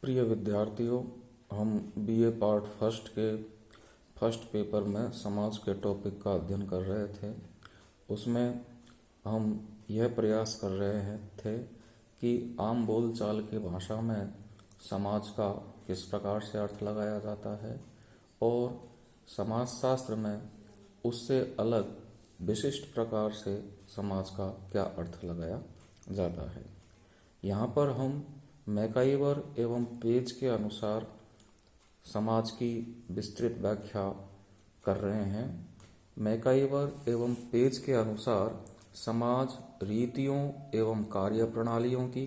प्रिय विद्यार्थियों, हम बीए पार्ट फर्स्ट के फर्स्ट पेपर में समाज के टॉपिक का अध्ययन कर रहे थे। उसमें हम यह प्रयास कर रहे थे कि आम बोलचाल की भाषा में समाज का किस प्रकार से अर्थ लगाया जाता है और समाजशास्त्र में उससे अलग विशिष्ट प्रकार से समाज का क्या अर्थ लगाया जाता है। यहाँ पर हम मैकाइवर एवं पेज के अनुसार समाज की विस्तृत व्याख्या कर रहे हैं। मैकाइवर एवं पेज के अनुसार समाज रीतियों एवं कार्य प्रणालियों की,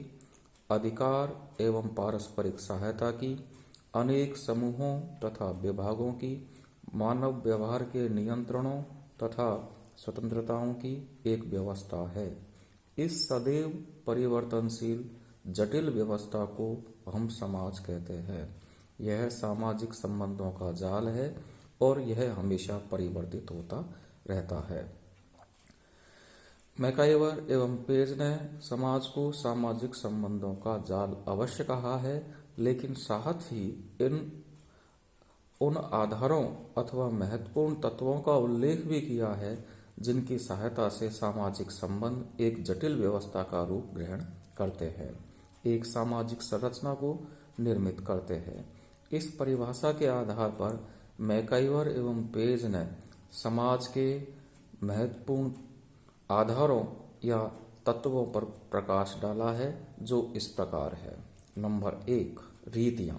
अधिकार एवं पारस्परिक सहायता की, अनेक समूहों तथा विभागों की, मानव व्यवहार के नियंत्रणों तथा स्वतंत्रताओं की एक व्यवस्था है। इस सदैव परिवर्तनशील जटिल व्यवस्था को हम समाज कहते हैं। यह सामाजिक संबंधों का जाल है और यह हमेशा परिवर्तित होता रहता है। मैकाइवर एवं पेज ने समाज को सामाजिक संबंधों का जाल अवश्य कहा है, लेकिन साथ ही उन आधारों अथवा महत्वपूर्ण तत्वों का उल्लेख भी किया है जिनकी सहायता से सामाजिक संबंध एक जटिल व्यवस्था का रूप ग्रहण करते हैं, एक सामाजिक संरचना को निर्मित करते हैं। इस परिभाषा के आधार पर मैकाइवर एवं पेज ने समाज के महत्वपूर्ण आधारों या तत्वों पर प्रकाश डाला है, जो इस प्रकार है। नंबर 1, रीतियां।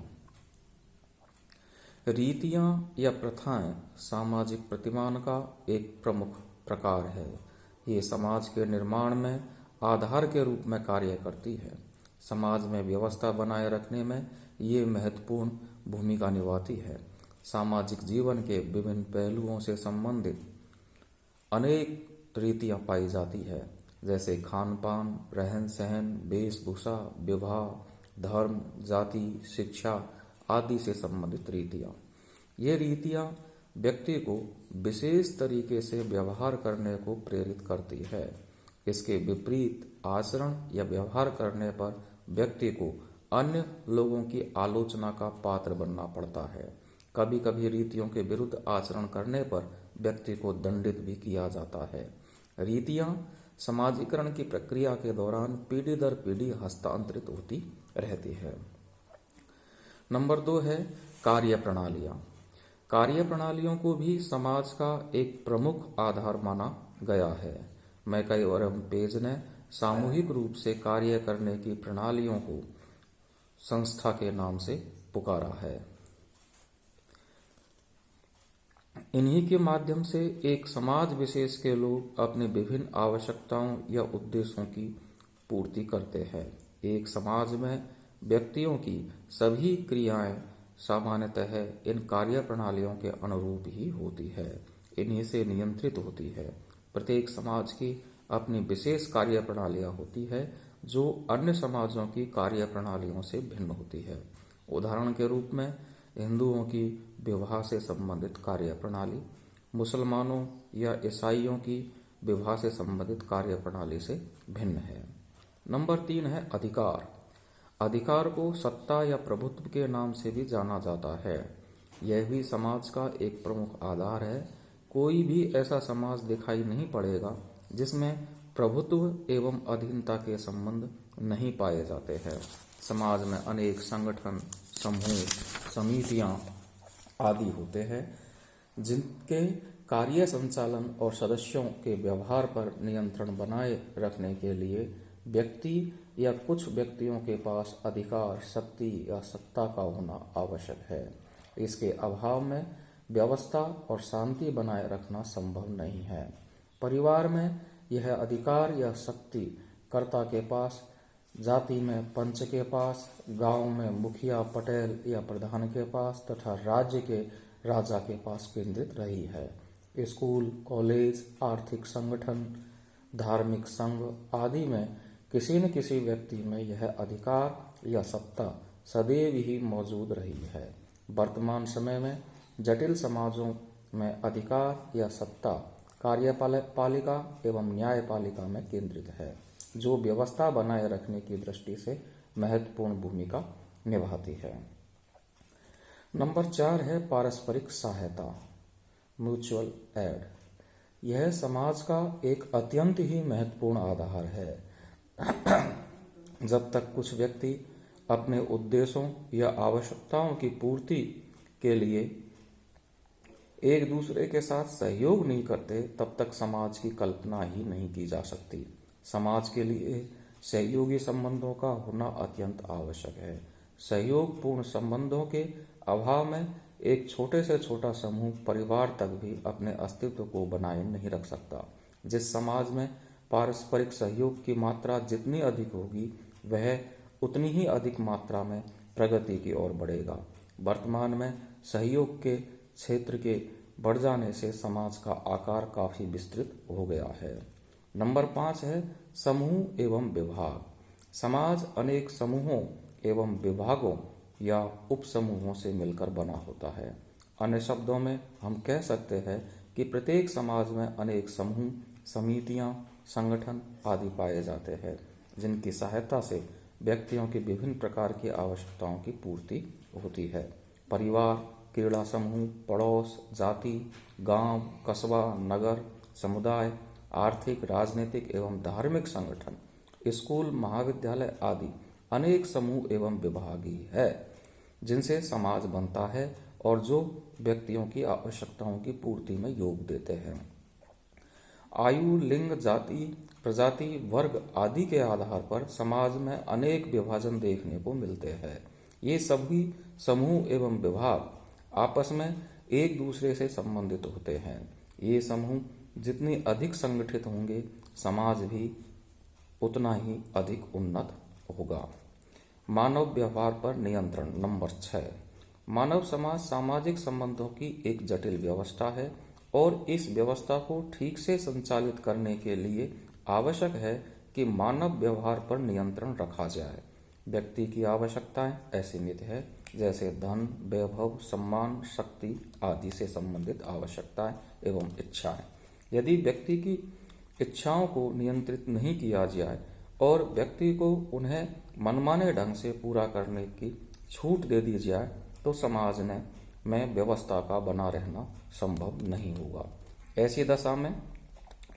रीतियां या प्रथाएं सामाजिक प्रतिमान का एक प्रमुख प्रकार है। ये समाज के निर्माण में आधार के रूप में कार्य करती है। समाज में व्यवस्था बनाए रखने में ये महत्वपूर्ण भूमिका निभाती है। सामाजिक जीवन के विभिन्न पहलुओं से संबंधित अनेक रीतियां पाई जाती है, जैसे खान पान, रहन सहन, वेशभूषा, विवाह, धर्म, जाति, शिक्षा आदि से संबंधित रीतियां। ये रीतियां व्यक्ति को विशेष तरीके से व्यवहार करने को प्रेरित करती है। इसके विपरीत आचरण या व्यवहार करने पर व्यक्ति को अन्य लोगों की आलोचना का पात्र बनना पड़ता है। कभी कभी रीतियों के विरुद्ध आचरण करने पर व्यक्ति को दंडित भी किया जाता है। रीतियां समाजीकरण की प्रक्रिया के दौरान पीढ़ी दर पीढ़ी हस्तांतरित होती रहती है। नंबर 2 है कार्य प्रणालियां। कार्य प्रणालियों को भी समाज का एक प्रमुख आधार माना गया है। मैकाइवर एवं पेज ने सामूहिक रूप से कार्य करने की प्रणालियों को संस्था के नाम से पुकारा है। इन्हीं के माध्यम से एक समाज विशेष के लोग अपने विभिन्न आवश्यकताओं या उद्देश्यों की पूर्ति करते हैं। एक समाज में व्यक्तियों की सभी क्रियाएं सामान्यतः इन कार्य प्रणालियों के अनुरूप ही होती है, इन्हीं से नियंत्रित होती है। प्रत्येक समाज की अपनी विशेष कार्य प्रणालियां होती है जो अन्य समाजों की कार्य प्रणालियों से भिन्न होती है। उदाहरण के रूप में हिंदुओं की विवाह से संबंधित कार्य प्रणाली मुसलमानों या ईसाइयों की विवाह से संबंधित कार्य प्रणाली से भिन्न है। नंबर 3 है अधिकार। अधिकार को सत्ता या प्रभुत्व के नाम से भी जाना जाता है। यह भी समाज का एक प्रमुख आधार है। कोई भी ऐसा समाज दिखाई नहीं पड़ेगा जिसमें प्रभुत्व एवं अधीनता के संबंध नहीं पाए जाते हैं। समाज में अनेक संगठन, समूह, समितियां आदि होते हैं जिनके कार्य संचालन और सदस्यों के व्यवहार पर नियंत्रण बनाए रखने के लिए व्यक्ति या कुछ व्यक्तियों के पास अधिकार, शक्ति या सत्ता का होना आवश्यक है। इसके अभाव में व्यवस्था और शांति बनाए रखना संभव नहीं है। परिवार में यह अधिकार या शक्ति कर्ता के पास, जाति में पंच के पास, गांव में मुखिया, पटेल या प्रधान के पास तथा राज्य के राजा के पास केंद्रित रही है। स्कूल, कॉलेज, आर्थिक संगठन, धार्मिक संघ आदि में किसी न किसी व्यक्ति में यह अधिकार या सत्ता सदैव ही मौजूद रही है। वर्तमान समय में जटिल समाजों में अधिकार या सत्ता कार्यपालिका एवं न्यायपालिका में केंद्रित है, जो व्यवस्था बनाए रखने की दृष्टि से महत्वपूर्ण भूमिका निभाती है। नंबर 4 है पारस्परिक सहायता, म्यूचुअल एड। यह समाज का एक अत्यंत ही महत्वपूर्ण आधार है। जब तक कुछ व्यक्ति अपने उद्देश्यों या आवश्यकताओं की पूर्ति के लिए एक दूसरे के साथ सहयोग नहीं करते, तब तक समाज की कल्पना ही नहीं की जा सकती। समाज के लिए सहयोगी संबंधों का होना अत्यंत आवश्यक है। सहयोगपूर्ण संबंधों के अभाव में एक छोटे से छोटा समूह परिवार तक भी अपने अस्तित्व को बनाए नहीं रख सकता। जिस समाज में पारस्परिक सहयोग की मात्रा जितनी अधिक होगी, वह उतनी ही अधिक मात्रा में प्रगति की ओर बढ़ेगा। वर्तमान में सहयोग के क्षेत्र के बढ़ जाने से समाज का आकार काफी विस्तृत हो गया है। नंबर 5 है समूह एवं विभाग। समाज अनेक समूहों एवं विभागों या उपसमूहों से मिलकर बना होता है। अन्य शब्दों में हम कह सकते हैं कि प्रत्येक समाज में अनेक समूह, समितियां, संगठन आदि पाए जाते हैं, जिनकी सहायता से व्यक्तियों की विभिन्न प्रकार की आवश्यकताओं की पूर्ति होती है। परिवार, क्रीड़ा समूह, पड़ोस, जाति, गांव, कस्बा, नगर, समुदाय, आर्थिक, राजनीतिक एवं धार्मिक संगठन, स्कूल, महाविद्यालय आदि अनेक समूह एवं विभाग ही है, जिनसे समाज बनता है और जो व्यक्तियों की आवश्यकताओं की पूर्ति में योग देते हैं। आयु, लिंग, जाति, प्रजाति, वर्ग आदि के आधार पर समाज में अनेक विभाजन देखने को मिलते हैं। ये सभी समूह एवं विभाग आपस में एक दूसरे से संबंधित होते हैं। ये समूह जितनी अधिक संगठित होंगे, समाज भी उतना ही अधिक उन्नत होगा। मानव व्यवहार पर नियंत्रण, नंबर 6। मानव समाज सामाजिक संबंधों की एक जटिल व्यवस्था है और इस व्यवस्था को ठीक से संचालित करने के लिए आवश्यक है कि मानव व्यवहार पर नियंत्रण रखा जाए। व्यक्ति की आवश्यकताएं असीमित है, जैसे धन, वैभव, सम्मान, शक्ति आदि से संबंधित आवश्यकताएं एवं इच्छाएं। यदि व्यक्ति की इच्छाओं को नियंत्रित नहीं किया जाए और व्यक्ति को उन्हें मनमाने ढंग से पूरा करने की छूट दे दी जाए, तो समाज में व्यवस्था का बना रहना संभव नहीं होगा। ऐसी दशा में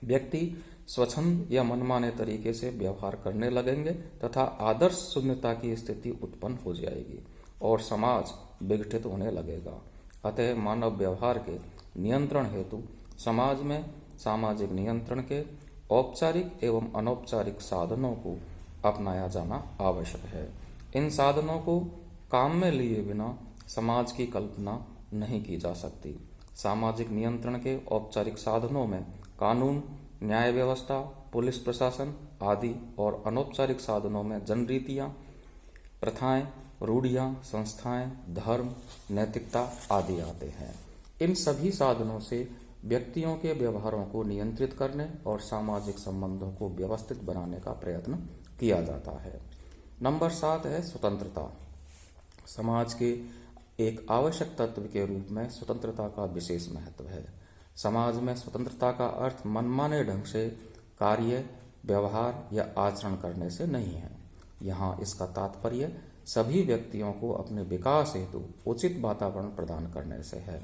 व्यक्ति स्वच्छंद या मनमाने तरीके से व्यवहार करने लगेंगे तथा आदर्श शून्यता की स्थिति उत्पन्न हो जाएगी और समाज विघटित होने लगेगा। अतः मानव व्यवहार के नियंत्रण हेतु समाज में सामाजिक नियंत्रण के औपचारिक एवं अनौपचारिक साधनों को अपनाया जाना आवश्यक है। इन साधनों को काम में लिए बिना समाज की कल्पना नहीं की जा सकती। सामाजिक नियंत्रण के औपचारिक साधनों में कानून, न्याय व्यवस्था, पुलिस प्रशासन आदि और अनौपचारिक साधनों में जनरीतियां, प्रथाएं, रूढ़ियां, संस्थाएं, धर्म, नैतिकता आदि आते हैं। इन सभी साधनों से व्यक्तियों के व्यवहारों को नियंत्रित करने और सामाजिक संबंधों को व्यवस्थित बनाने का प्रयत्न किया जाता है। नंबर 7 है स्वतंत्रता। समाज के एक आवश्यक तत्व के रूप में स्वतंत्रता का विशेष महत्व है। समाज में स्वतंत्रता का अर्थ मनमाने ढंग से कार्य, व्यवहार या आचरण करने से नहीं है। यहाँ इसका तात्पर्य सभी व्यक्तियों को अपने विकास हेतु उचित वातावरण प्रदान करने से है।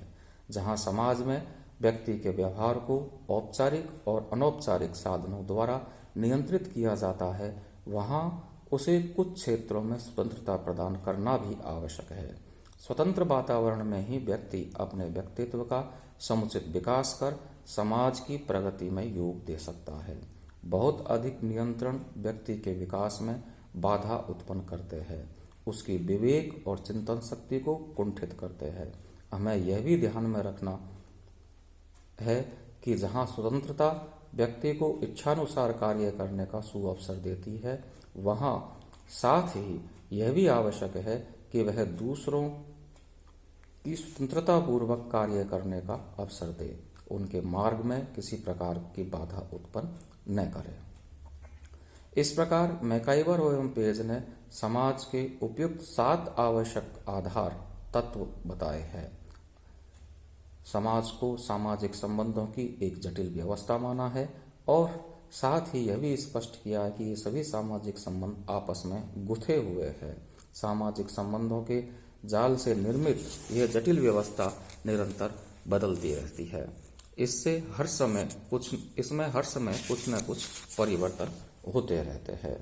जहाँ समाज में व्यक्ति के व्यवहार को औपचारिक और अनौपचारिक साधनों द्वारा नियंत्रित किया जाता है, वहाँ उसे कुछ क्षेत्रों में स्वतंत्रता प्रदान करना भी आवश्यक है। स्वतंत्र वातावरण में ही व्यक्ति अपने व्यक्तित्व का समुचित विकास कर समाज की प्रगति में योग दे सकता है। बहुत अधिक नियंत्रण व्यक्ति के विकास में बाधा उत्पन्न करते हैं, उसकी विवेक और चिंतन शक्ति को कुंठित करते हैं। हमें यह भी ध्यान में रखना है कि जहाँ स्वतंत्रता व्यक्ति को इच्छानुसार कार्य करने का सुअवसर देती है, वहाँ साथ ही यह भी आवश्यक है कि वह दूसरों की स्वतंत्रता पूर्वक कार्य करने का अवसर दे, उनके मार्ग में किसी प्रकार की बाधा उत्पन्न न करे। इस प्रकार मैकाइवर एवं पेज ने समाज के उपयुक्त 7 आवश्यक आधार तत्व बताए हैं। समाज को सामाजिक संबंधों की एक जटिल व्यवस्था माना है और साथ ही यह भी स्पष्ट किया है कि ये सभी सामाजिक संबंध आपस में गुथे हुए हैं। सामाजिक संबंधों के जाल से निर्मित यह जटिल व्यवस्था निरंतर बदलती रहती है। इसमें हर समय कुछ न कुछ परिवर्तन होते रहते हैं।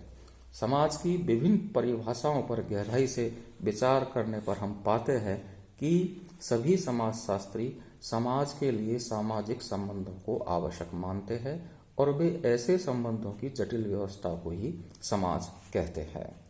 समाज की विभिन्न परिभाषाओं पर गहराई से विचार करने पर हम पाते हैं कि सभी समाजशास्त्री समाज के लिए सामाजिक संबंधों को आवश्यक मानते हैं और वे ऐसे संबंधों की जटिल व्यवस्था को ही समाज कहते हैं।